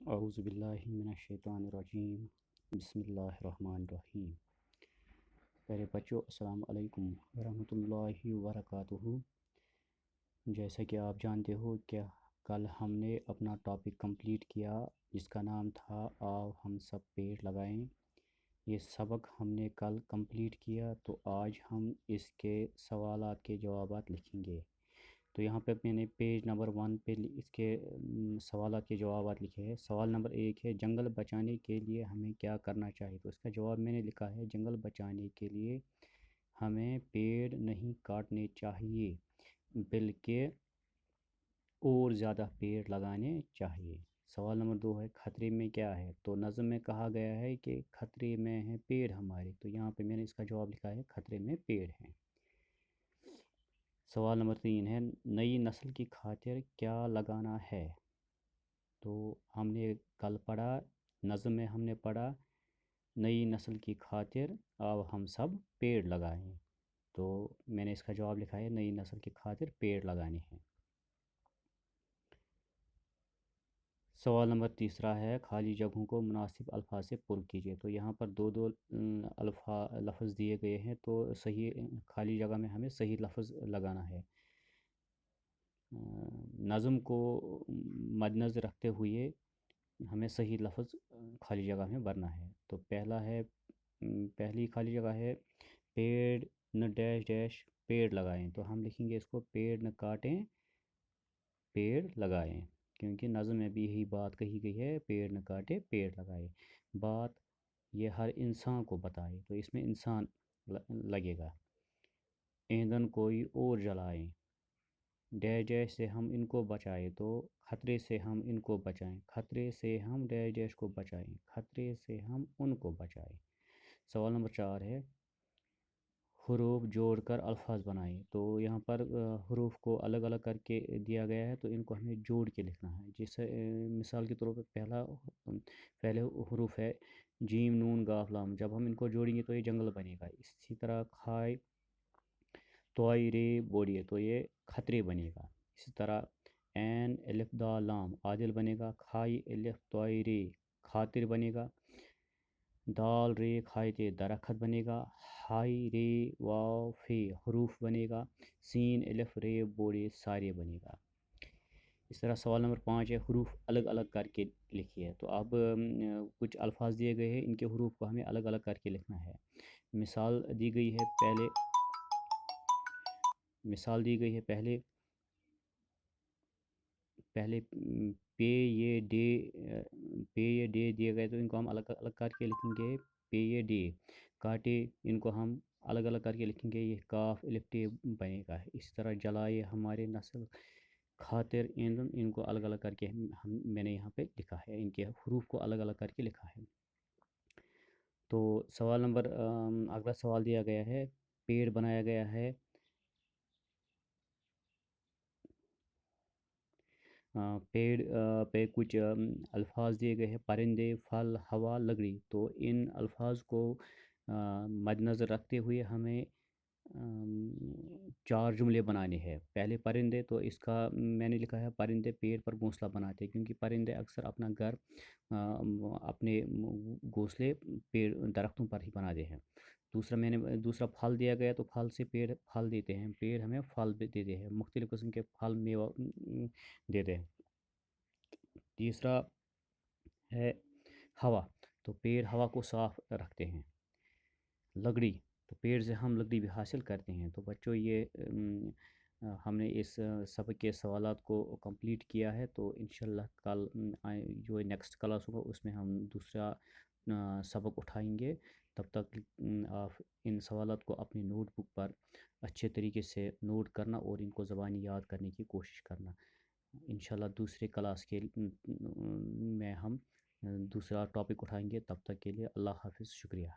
اعوذ باللہ من الشیطان الرجیم، بسم اللہ الرحمن الرحیم۔ پیارے بچوں، السلام علیکم ورحمۃ اللہ وبرکاتہ۔ جیسا کہ آپ جانتے ہو کہ کل ہم نے اپنا ٹاپک کمپلیٹ کیا جس کا نام تھا آؤ ہم سب پیڑ لگائیں۔ یہ سبق ہم نے کل کمپلیٹ کیا، تو آج ہم اس کے سوالات کے جوابات لکھیں گے۔ تو یہاں پہ میں نے پیج نمبر 1 پہ اس کے سوالات کے جوابات لکھے ہیں۔ سوال نمبر 1 ہے، جنگل بچانے کے لیے ہمیں کیا کرنا چاہیے؟ تو اس کا جواب میں نے لکھا ہے، جنگل بچانے کے لیے ہمیں پیڑ نہیں کاٹنے چاہیے بلکہ اور زیادہ پیڑ لگانے چاہیے۔ سوال نمبر 2 ہے، خطرے میں کیا ہے؟ تو نظم میں کہا گیا ہے کہ خطرے میں ہیں پیڑ ہمارے، تو یہاں پہ میں نے اس کا جواب لکھا ہے، خطرے میں پیڑ ہیں۔ سوال نمبر 3 ہے، نئی نسل کی خاطر کیا لگانا ہے؟ تو ہم نے کل پڑھا، نظم میں ہم نے پڑھا، نئی نسل کی خاطر آؤ ہم سب پیڑ لگائیں۔ تو میں نے اس کا جواب لکھا ہے، نئی نسل کی خاطر پیڑ لگانے ہیں۔ سوال نمبر 3 ہے، خالی جگہوں کو مناسب الفاظ سے پر کیجیے۔ تو یہاں پر دو لفظ دیے گئے ہیں، تو صحیح خالی جگہ میں ہمیں صحیح لفظ لگانا ہے۔ نظم کو مد نظر رکھتے ہوئے ہمیں صحیح لفظ خالی جگہ میں بھرنا ہے۔ تو پہلی خالی جگہ ہے، پیڑ نہ ڈیش ڈیش پیڑ لگائیں۔ تو ہم لکھیں گے اس کو، پیڑ نہ کاٹیں پیڑ لگائیں، کیونکہ نظم میں بھی یہی بات کہی گئی ہے، پیڑ نہ کاٹے پیڑ لگائے۔ بات یہ ہر انسان کو بتائے، تو اس میں انسان لگے گا۔ ایندھن کوئی اور جلائیں، ڈیش ڈیش سے ہم ان کو بچائیں، تو خطرے سے ہم ان کو بچائیں، خطرے سے ہم ڈیش ڈیش کو بچائیں، خطرے سے ہم ان کو بچائیں۔ سوال نمبر 4 ہے، حروف جوڑ کر الفاظ بنائیں۔ تو یہاں پر حروف کو الگ الگ کر کے دیا گیا ہے، تو ان کو ہمیں جوڑ کے لکھنا ہے۔ جیسے مثال کے طور پر پہلے حروف ہے جیم نون گاف لام، جب ہم ان کو جوڑیں گے تو یہ جنگل بنے گا۔ اسی طرح کھائے توئی رے بوڑیے، تو یہ خطرے بنے گا۔ اسی طرح این الف دا لام عادل بنے گا، کھائی الف توئی رے خاطر بنے گا، دال رے کھائے درخت بنے گا، ہائی رے واو فے حروف بنے گا، سین الف رے بوڑے سارے بنے گا۔ اس طرح سوال نمبر 5 ہے، حروف الگ الگ کر کے لکھیے۔ تو اب کچھ الفاظ دیے گئے ہیں، ان کے حروف کو ہمیں الگ الگ کر کے لکھنا ہے۔ مثال دی گئی ہے، پہلے پے یہ ڈے دیے گئے، تو ان کو ہم الگ الگ کر کے لکھیں گے، پے یہ ڈے۔ کاٹے، ان کو ہم الگ الگ کر کے لکھیں گے، یہ کاف الف ٹے بنے گا۔ اسی طرح جلائے ہمارے نسل خاطر ایندھن، ان کو الگ الگ کر کے میں نے یہاں پہ لکھا ہے، ان کے حروف کو الگ الگ کر کے لکھا ہے۔ تو سوال نمبر اگلا سوال دیا گیا ہے، پیڑ بنایا گیا ہے، پیڑ پہ کچھ الفاظ دیے گئے ہیں، پرندے، پھل، ہوا، لکڑی۔ تو ان الفاظ کو مد نظر رکھتے ہوئے ہمیں 4 جملے بنانے ہیں۔ پہلے پرندے، تو اس کا میں نے لکھا ہے، پرندے پیڑ پر گھونسلہ بناتے ہیں، کیونکہ پرندے اکثر اپنا گھر اپنے گھونسلے پیڑ درختوں پر ہی بناتے ہیں۔ دوسرا پھل دیا گیا، تو پھل سے پیڑ پھل دیتے ہیں، پیڑ ہمیں پھل دیتے ہیں، مختلف قسم کے پھل میوہ دیتے ہیں۔ تیسرا ہے ہوا، تو پیڑ ہوا کو صاف رکھتے ہیں۔ لکڑی، تو پیڑ سے ہم لکڑی بھی حاصل کرتے ہیں۔ تو بچوں، یہ ہم نے اس سبق کے سوالات کو کمپلیٹ کیا ہے، تو انشاءاللہ کل جو نیکسٹ کلاس ہوگا اس میں ہم دوسرا سبق اٹھائیں گے۔ تب تک آپ ان سوالات کو اپنی نوٹ بک پر اچھے طریقے سے نوٹ کرنا اور ان کو زبانی یاد کرنے کی کوشش کرنا۔ انشاءاللہ دوسرے کلاس میں ہم دوسرا ٹاپک اٹھائیں گے۔ تب تک کے لیے اللہ حافظ، شکریہ۔